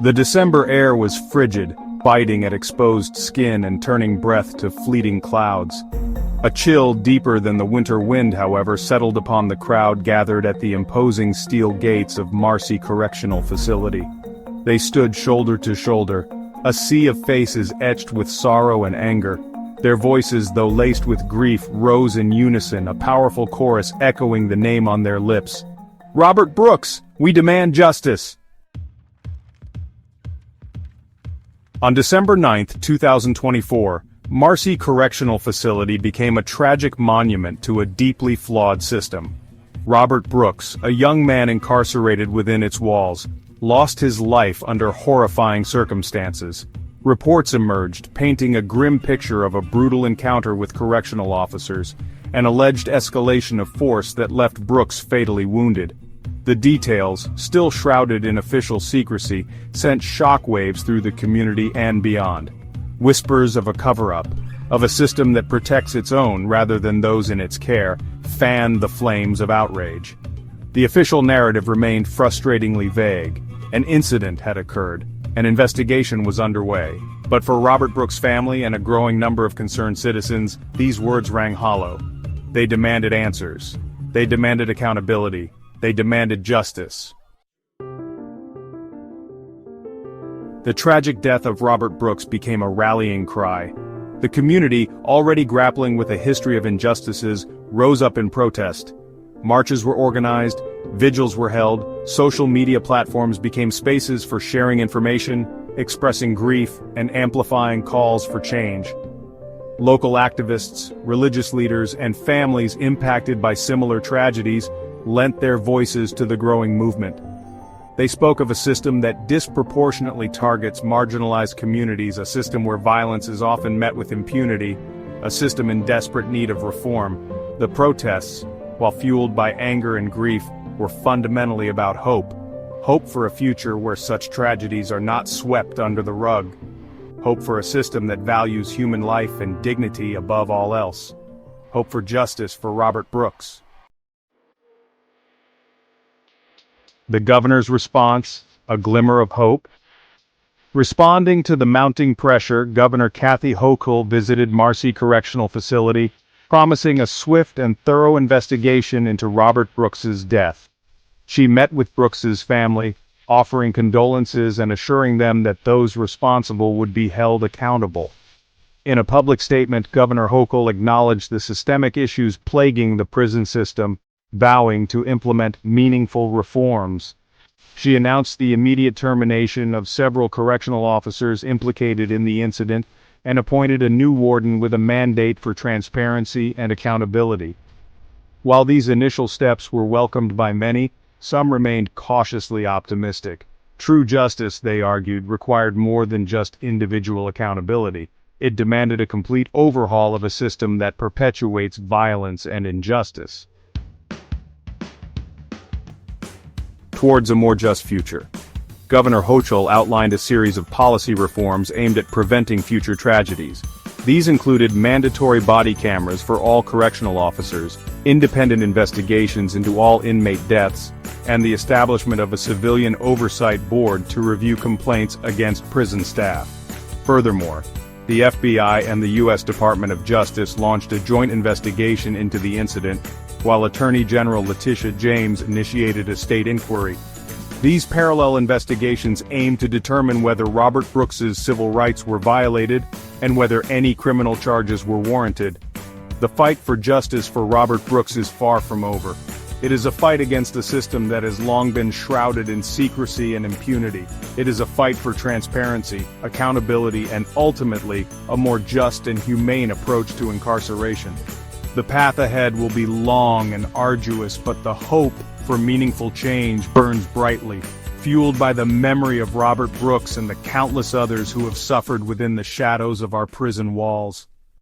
The December air was frigid, biting at exposed skin and turning breath to fleeting clouds. A chill deeper than the winter wind, however, settled upon the crowd gathered at the imposing steel gates of Marcy Correctional Facility. They stood shoulder to shoulder, a sea of faces etched with sorrow and anger. Their voices, though laced with grief, rose in unison, a powerful chorus echoing the name on their lips. "Robert Brooks, we demand justice!" On December 9, 2024, Marcy Correctional Facility became a tragic monument to a deeply flawed system. Robert Brooks, a young man incarcerated within its walls, lost his life under horrifying circumstances. Reports emerged, painting a grim picture of a brutal encounter with correctional officers, an alleged escalation of force that left Brooks fatally wounded. The details, still shrouded in official secrecy, sent shockwaves through the community and beyond. Whispers of a cover-up, of a system that protects its own rather than those in its care, fanned the flames of outrage. The official narrative remained frustratingly vague. An incident had occurred. An investigation was underway. But for Robert Brooks' family and a growing number of concerned citizens, these words rang hollow. They demanded answers. They demanded accountability. They demanded justice. The tragic death of Robert Brooks became a rallying cry. The community, already grappling with a history of injustices, rose up in protest. Marches were organized, vigils were held, social media platforms became spaces for sharing information, expressing grief, and amplifying calls for change. Local activists, religious leaders, and families impacted by similar tragedies lent their voices to the growing movement. They spoke of a system that disproportionately targets marginalized communities, a system where violence is often met with impunity, a system in desperate need of reform. The protests, while fueled by anger and grief, were fundamentally about hope. Hope for a future where such tragedies are not swept under the rug. Hope for a system that values human life and dignity above all else. Hope for justice for Robert Brooks. The governor's response, a glimmer of hope. Responding to the mounting pressure, Governor Kathy Hochul visited Marcy Correctional Facility, promising a swift and thorough investigation into Robert Brooks's death. She met with Brooks's family, offering condolences and assuring them that those responsible would be held accountable. In a public statement, Governor Hochul acknowledged the systemic issues plaguing the prison system, vowing to implement meaningful reforms. She announced the immediate termination of several correctional officers implicated in the incident and appointed a new warden with a mandate for transparency and accountability. While these initial steps were welcomed by many, some remained cautiously optimistic. True justice, they argued, required more than just individual accountability. It demanded a complete overhaul of a system that perpetuates violence and injustice. Towards a more just future. Governor Hochul outlined a series of policy reforms aimed at preventing future tragedies. These included mandatory body cameras for all correctional officers, independent investigations into all inmate deaths, and the establishment of a civilian oversight board to review complaints against prison staff. Furthermore, the FBI and the U.S. Department of Justice launched a joint investigation into the incident, while Attorney General Letitia James initiated a state inquiry. These parallel investigations aim to determine whether Robert Brooks's civil rights were violated and whether any criminal charges were warranted. The fight for justice for Robert Brooks is far from over. It is a fight against a system that has long been shrouded in secrecy and impunity. It is a fight for transparency, accountability, and ultimately, a more just and humane approach to incarceration. The path ahead will be long and arduous, but the hope for meaningful change burns brightly, fueled by the memory of Robert Brooks and the countless others who have suffered within the shadows of our prison walls.